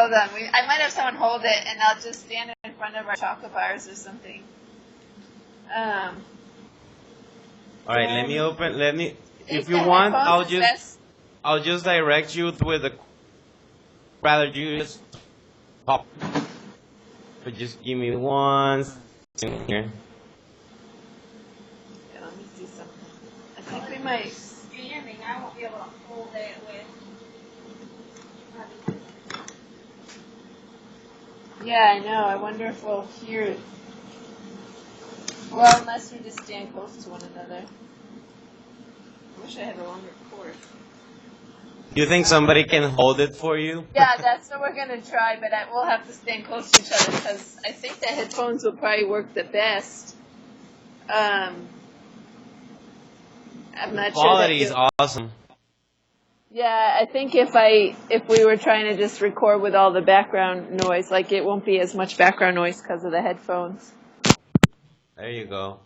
Hold on. I might have someone hold it, and I'll just stand in front of our chocolate bars or something. All right, let me. If you want, I'll just direct you with the. Rather, you just pop. But just give me one second here. Yeah, let me see something. I think we might. Standing, I won't be able to hold it with. Yeah, I know. I wonder if we'll hear it. Well, unless we just stand close to one another. I wish I had a longer cord. You think somebody can hold it for you? Yeah, that's what we're going to try, but we'll have to stand close to each other because I think the headphones will probably work the best. I'm not sure. Quality is awesome. Yeah, I think if we were trying to just record with all the background noise, like it won't be as much background noise because of the headphones. There you go.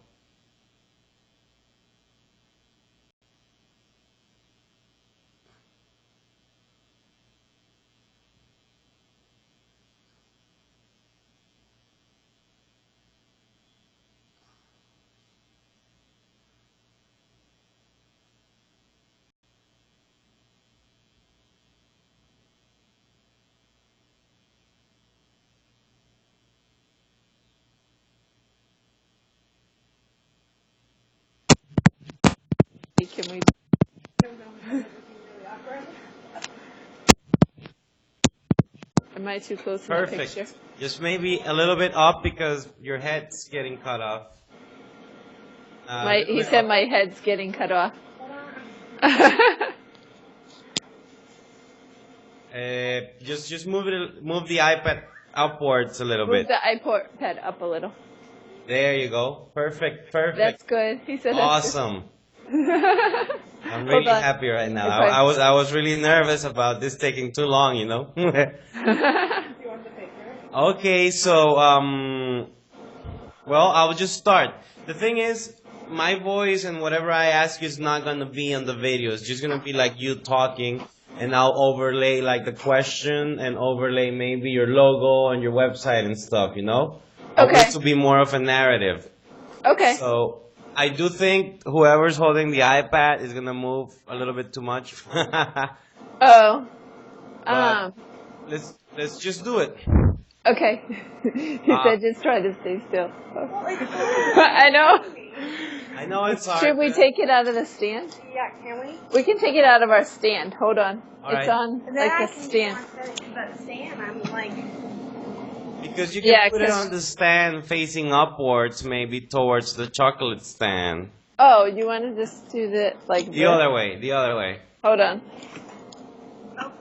Can we? Am I too close in the picture? Perfect. Just maybe a little bit up because your head's getting cut off. He said my head's getting cut off. Just move the iPad upwards a little bit. Move the iPad up a little. There you go. Perfect. That's good. He said awesome. That's good. I'm really happy right now. I was really nervous about this taking too long, you know. Okay, so well, I'll just start. The thing is, my voice and whatever I ask you is not gonna be on the video. It's just gonna be like you talking, and I'll overlay like the question and overlay maybe your logo and your website and stuff, you know. I want it to be more of a narrative. Okay. So I do think whoever's holding the iPad is gonna move a little bit too much. Oh. Let's just do it. Okay. He said just try to stay still. I know. I know it's hard. Should we take it out of the stand? Yeah, can we? We can take it out of our stand. Hold on. All it's right. on like a stand. But stand, I'm like. Because you can put it on the stand facing upwards, maybe towards the chocolate stand. Oh, you want to just do the like the other way? The other way. Hold on. Oh.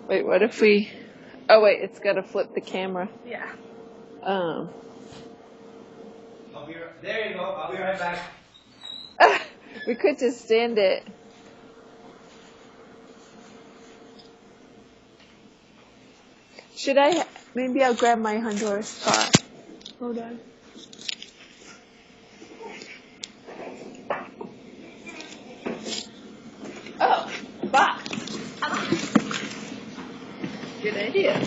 Wait, what if we? Oh wait, it's got to flip the camera. Yeah. There you go. I'll be right back. We could just stand it. Should I? Maybe I'll grab my Honduras spot. Hold on. Oh, box. Good idea.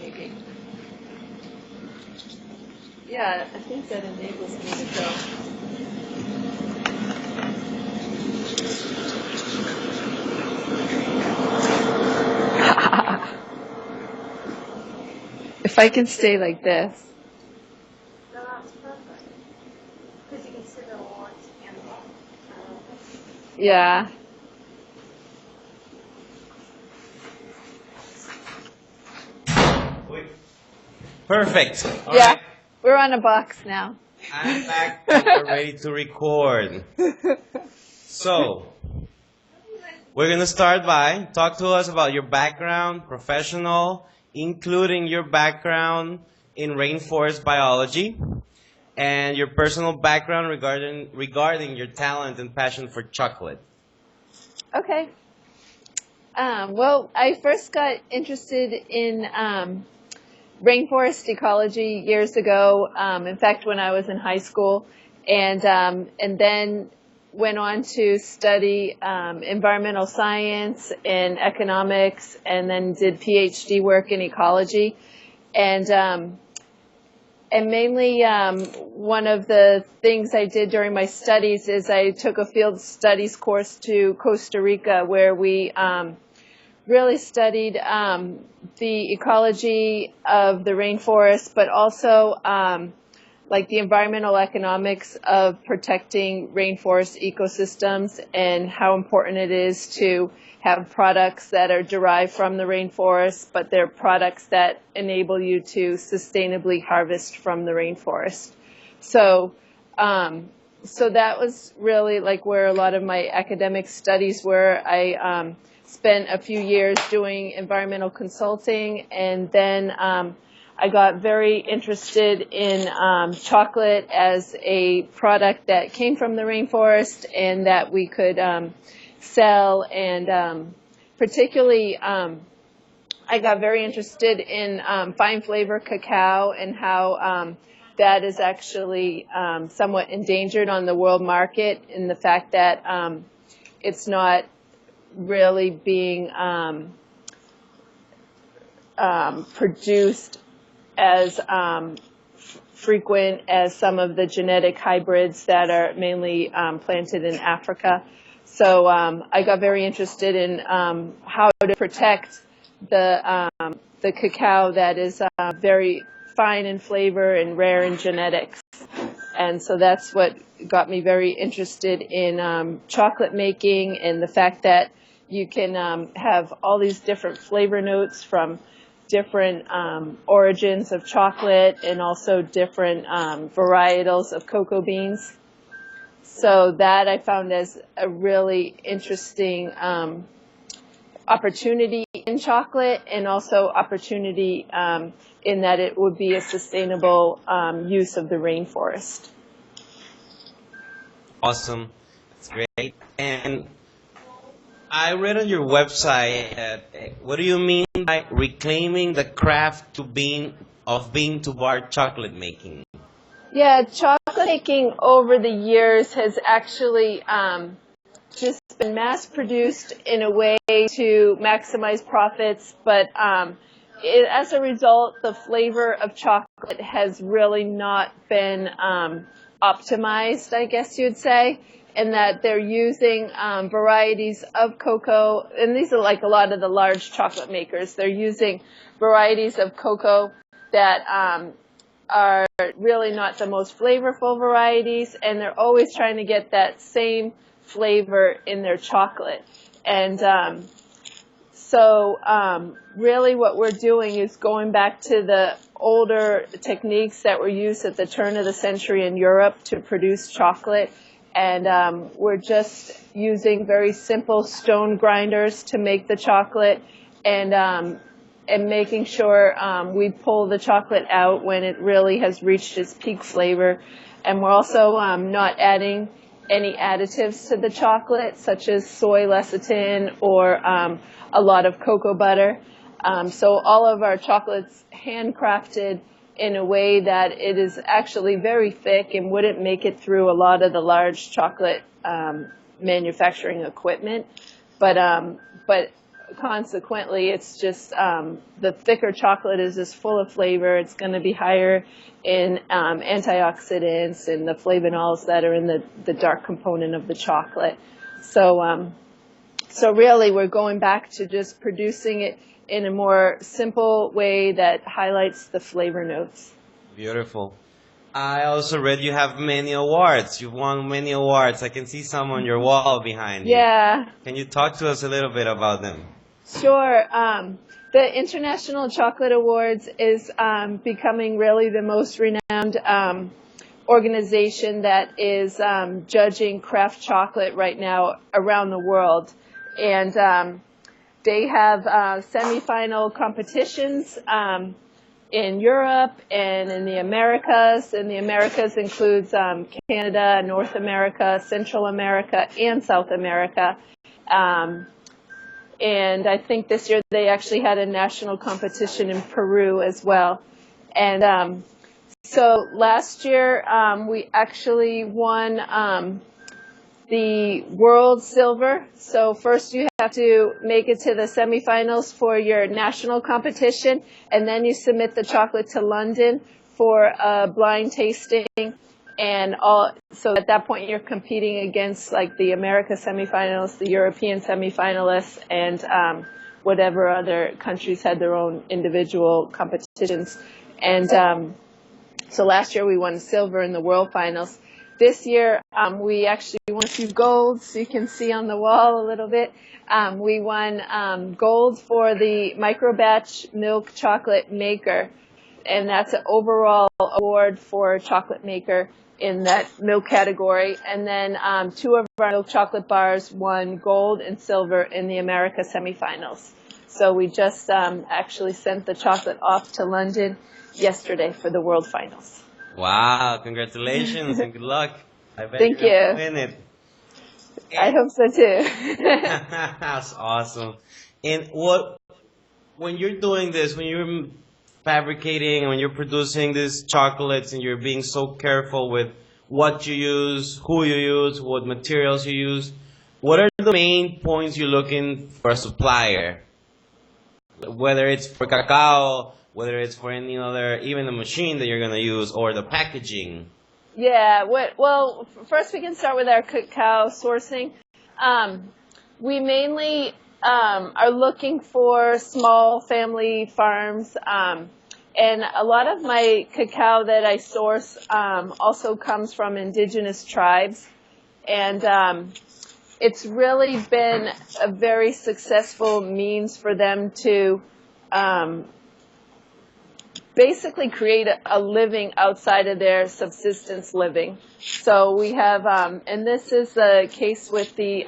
Maybe. Yeah, I think that enables me to go. If I can stay like this. No, that's perfect. Because you can sit it all on camera. Yeah. Perfect. All yeah. right. We're on a box now. I'm back and we're ready to record. So, we're going to start by talk to us about your background, professional, including your background in rainforest biology and your personal background regarding your talent and passion for chocolate. Okay. Well, I first got interested in rainforest ecology years ago. In fact, when I was in high school, and then went on to study environmental science and economics, and then did PhD work in ecology. And mainly, one of the things I did during my studies is I took a field studies course to Costa Rica, where we really studied the ecology of the rainforest, but also like the environmental economics of protecting rainforest ecosystems and how important it is to have products that are derived from the rainforest, but they're products that enable you to sustainably harvest from the rainforest. So, so that was really like where a lot of my academic studies were. I spent a few years doing environmental consulting, and then I got very interested in chocolate as a product that came from the rainforest and that we could sell. And particularly, I got very interested in fine flavor cacao and how that is actually somewhat endangered on the world market, in the fact that it's not really being produced as frequent as some of the genetic hybrids that are mainly planted in Africa. So I got very interested in how to protect the cacao that is very fine in flavor and rare in genetics. And so that's what got me very interested in chocolate making, and the fact that you can have all these different flavor notes from different origins of chocolate, and also different varietals of cocoa beans. So that I found as a really interesting opportunity in chocolate, and also opportunity in that it would be a sustainable use of the rainforest. Awesome. That's great. And I read on your website, what do you mean by reclaiming the craft of bean to bar chocolate making? Yeah, chocolate making over the years has actually just been mass produced in a way to maximize profits, but as a result, the flavor of chocolate has really not been optimized, I guess you'd say, in that they're using varieties of cocoa, and these are like a lot of the large chocolate makers. They're using varieties of cocoa that are really not the most flavorful varieties, and they're always trying to get that same flavor in their chocolate. And so really what we're doing is going back to the older techniques that were used at the turn of the century in Europe to produce chocolate. And we're just using very simple stone grinders to make the chocolate, and making sure we pull the chocolate out when it really has reached its peak flavor. And we're also not adding any additives to the chocolate, such as soy lecithin or a lot of cocoa butter. So all of our chocolate's handcrafted in a way that it is actually very thick and wouldn't make it through a lot of the large chocolate manufacturing equipment. But consequently, it's just the thicker chocolate is just full of flavor. It's going to be higher in antioxidants and the flavonols that are in the dark component of the chocolate. So really, we're going back to just producing it in a more simple way that highlights the flavor notes. Beautiful. I also read you have many awards. You've won many awards. I can see some on your wall behind you. Yeah. Can you talk to us a little bit about them? Sure. The International Chocolate Awards is becoming really the most renowned organization that is judging craft chocolate right now around the world. And they have semifinal competitions in Europe and in the Americas. And the Americas includes Canada, North America, Central America, and South America. And I think this year they actually had a national competition in Peru as well. And so last year we actually won the world silver. So first you have to make it to the semifinals for your national competition, and then you submit the chocolate to London for a blind tasting. And so at that point you're competing against like the America semifinals, the European semifinalists, and whatever other countries had their own individual competitions. And so last year we won silver in the world finals. This year we actually won a few golds, so you can see on the wall a little bit. We won gold for the microbatch milk chocolate maker, and that's an overall award for chocolate maker in that milk category. And then two of our milk chocolate bars won gold and silver in the America semifinals. So we just actually sent the chocolate off to London yesterday for the world finals. Wow, congratulations and good luck. I bet Thank you're gonna you. win it. I hope so too. That's awesome. And when you're doing this, when you're fabricating, when you're producing these chocolates and you're being so careful with what you use, who you use, what materials you use, what are the main points you're looking for a supplier? Whether it's for cacao, whether it's for any other, even the machine that you're going to use or the packaging. Yeah, well, first we can start with our cacao sourcing. We mainly are looking for small family farms, and a lot of my cacao that I source also comes from indigenous tribes, and it's really been a very successful means for them to basically create a living outside of their subsistence living. So we have, and this is the case with the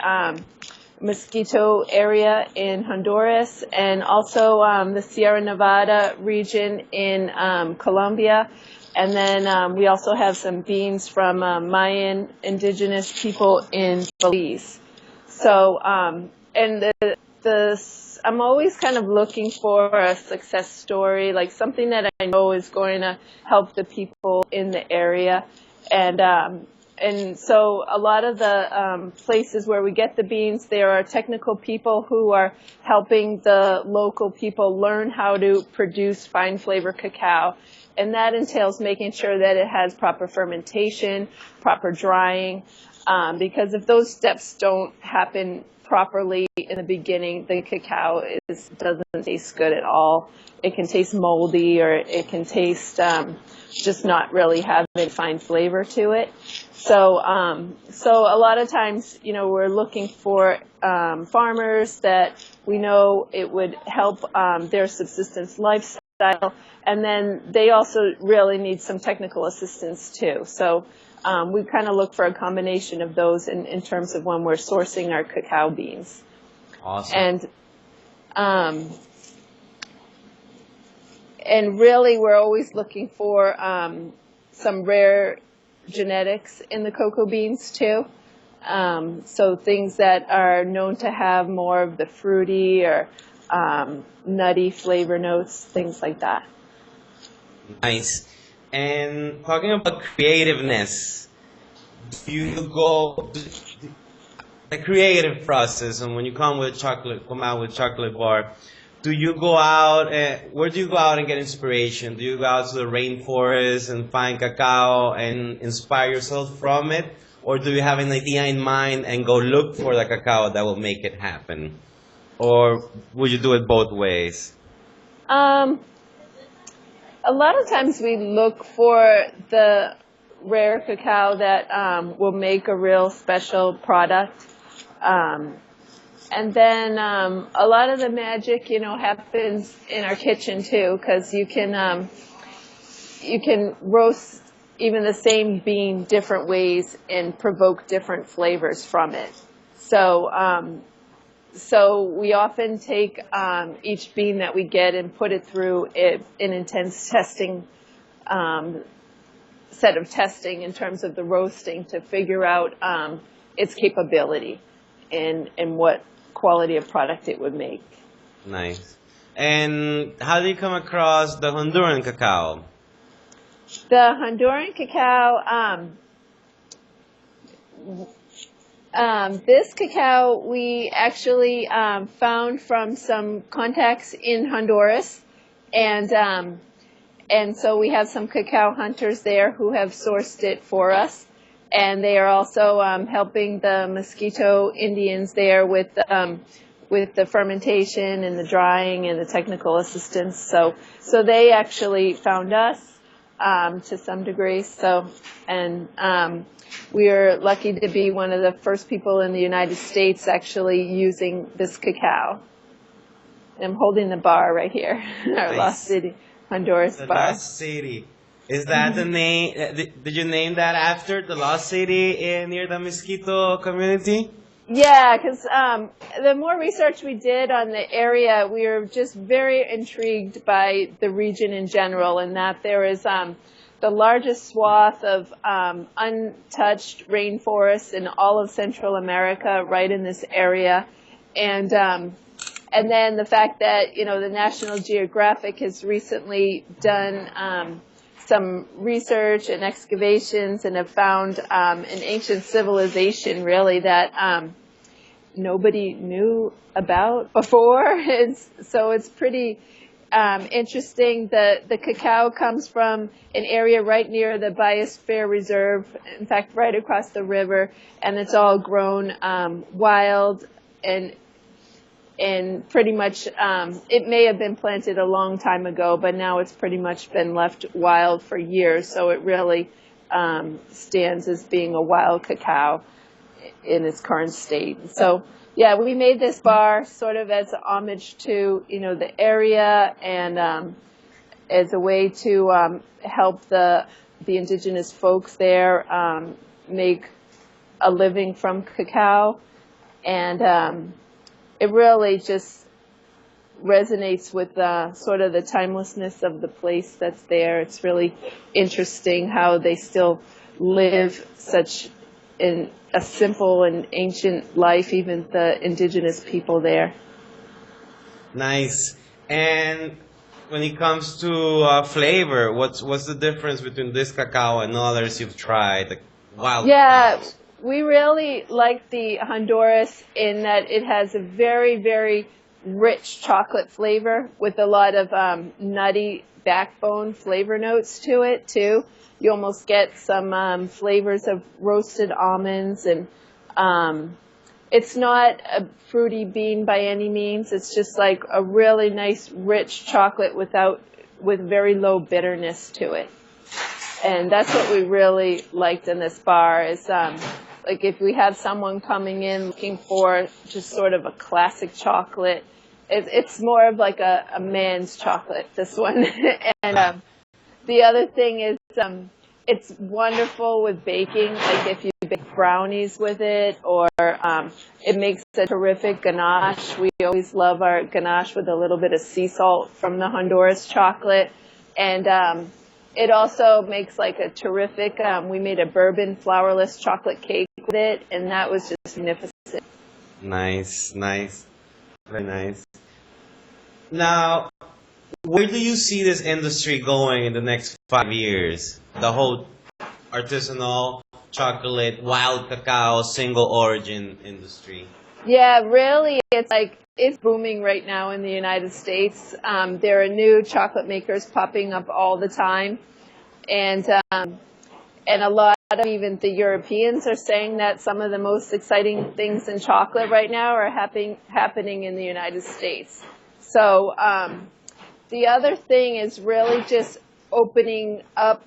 Mosquito area in Honduras, and also the Sierra Nevada region in Colombia. And then we also have some beans from Mayan indigenous people in Belize. So, and I'm always kind of looking for a success story, like something that I know is going to help the people in the area. And so a lot of the places where we get the beans, there are technical people who are helping the local people learn how to produce fine flavor cacao. And that entails making sure that it has proper fermentation, proper drying, because if those steps don't happen properly in the beginning, the cacao doesn't taste good at all. It can taste moldy, or it can taste just not really having fine flavor to it. So a lot of times, we're looking for farmers that we know it would help their subsistence lifestyle, and then they also really need some technical assistance too. So we kind of look for a combination of those in terms of when we're sourcing our cacao beans. Awesome. And really, we're always looking for some rare genetics in the cocoa beans too. So things that are known to have more of the fruity or nutty flavor notes, things like that. Nice. And talking about creativeness, the creative process, and when you come out with chocolate bar, do you go out, where do you go out and get inspiration? Do you go out to the rainforest and find cacao and inspire yourself from it? Or do you have an idea in mind and go look for the cacao that will make it happen? Or would you do it both ways? A lot of times we look for the rare cacao that will make a real special product. And then a lot of the magic, happens in our kitchen too, because you can roast even the same bean different ways and provoke different flavors from it. So we often take each bean that we get and put it through an intense testing set of testing in terms of the roasting to figure out its capability and what quality of product it would make. Nice. And how do you come across the Honduran cacao? The Honduran cacao, This cacao we actually found from some contacts in Honduras, and so we have some cacao hunters there who have sourced it for us, and they are also helping the Mosquito Indians there with the fermentation and the drying and the technical assistance. So they actually found us to some degree. So and we are lucky to be one of the first people in the United States actually using this cacao. I'm holding the bar right here, our Nice. Lost City, Honduras The bar. Lost City. Is that the name? Did you name that after the Lost City near the Mosquito community? Yeah, because the more research we did on the area, we were just very intrigued by the region in general, and that there is the largest swath of untouched rainforests in all of Central America, right in this area, and then the fact that the National Geographic has recently done some research and excavations and have found an ancient civilization really that nobody knew about before. So it's pretty interesting. The cacao comes from an area right near the Biosphere Reserve, in fact, right across the river, and it's all grown wild and pretty much it may have been planted a long time ago, but now it's pretty much been left wild for years, so it really stands as being a wild cacao in its current state. So yeah, we made this bar sort of as a homage to the area and as a way to help the indigenous folks there make a living from cacao, and it really just resonates with sort of the timelessness of the place that's there. It's really interesting how they still live such a simple and ancient life, even the indigenous people there. Nice. And when it comes to flavor, what's the difference between this cacao and others you've tried, the wild Yeah, cacaos? we really like the Honduras in that it has a very, very rich chocolate flavor with a lot of nutty backbone flavor notes to it, too. You almost get some flavors of roasted almonds, and it's not a fruity bean by any means. It's just like a really nice, rich chocolate with very low bitterness to it. And that's what we really liked in this bar is like if we have someone coming in looking for just sort of a classic chocolate, it's more of like a man's chocolate, this one. And the other thing is it's wonderful with baking, like if you bake brownies with it, or it makes a terrific ganache. We always love our ganache with a little bit of sea salt from the Honduras chocolate. And it also makes like a terrific, we made a bourbon flourless chocolate cake with it, and that was just magnificent. Nice, nice. Very nice. Now, where do you see this industry going in the next 5 years? The whole artisanal chocolate, wild cacao, single origin industry. Yeah, really, it's booming right now in the United States. There are new chocolate makers popping up all the time, and a lot of even the Europeans are saying that some of the most exciting things in chocolate right now are happening in the United States. So the other thing is really just opening up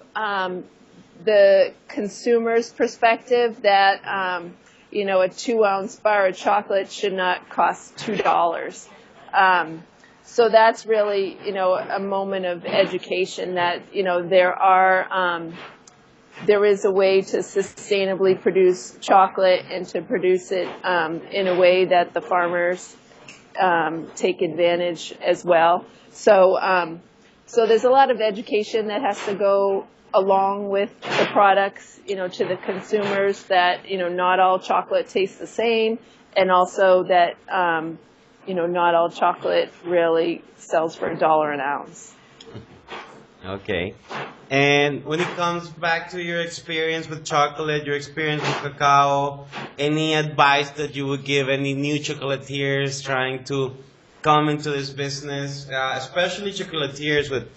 the consumer's perspective that a 2-ounce bar of chocolate should not cost $2. So that's really, a moment of education that, there is a way to sustainably produce chocolate and to produce it in a way that the farmers take advantage as well. So there's a lot of education that has to go along with the products, to the consumers that, not all chocolate tastes the same, and also that, not all chocolate really sells for $1 an ounce. Okay. And when it comes back to your experience with chocolate, your experience with cacao, any advice that you would give any new chocolatiers trying to come into this business, especially chocolatiers with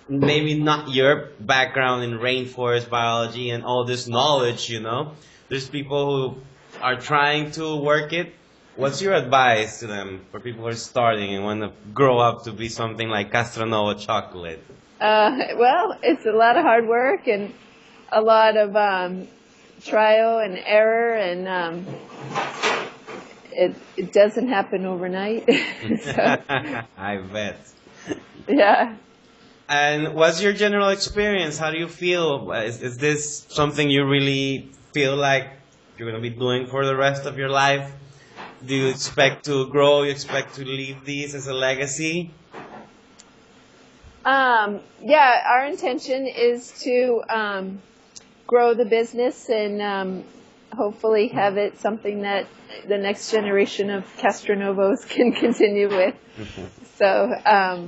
maybe not your background in rainforest biology and all this knowledge, you know? There's people who are trying to work it. What's your advice to them for people who are starting and want to grow up to be something like Castronova chocolate? Well, it's a lot of hard work and a lot of trial and error, and it doesn't happen overnight. So, I bet. yeah. And what's your general experience? How do you feel? Is this something you really feel like you're going to be doing for the rest of your life? Do you expect to grow? You expect to leave these as a legacy? Yeah, our intention is to grow the business and hopefully have it something that the next generation of Castronovos can continue with. So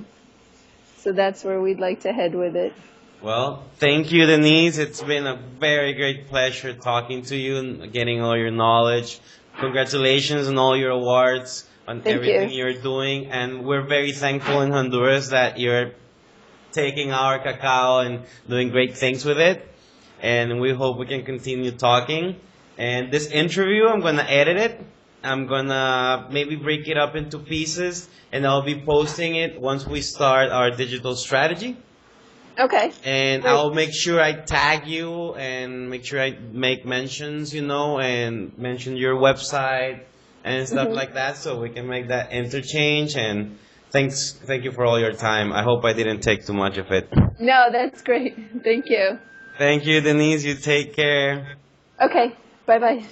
that's where we'd like to head with it. Well, thank you, Denise. It's been a very great pleasure talking to you and getting all your knowledge. Congratulations on all your awards, on Thank everything you. you're doing. And we're very thankful in Honduras that you're taking our cacao and doing great things with it. And we hope we can continue talking. And this interview, I'm going to edit it. I'm going to maybe break it up into pieces, and I'll be posting it once we start our digital strategy. Okay. And Great. I'll make sure I tag you and make sure I make mentions, you know, and mention your website and stuff like that, so we can make that interchange. And thank you for all your time. I hope I didn't take too much of it. No, that's great. Thank you. Thank you, Denise. You take care. Okay. Bye-bye.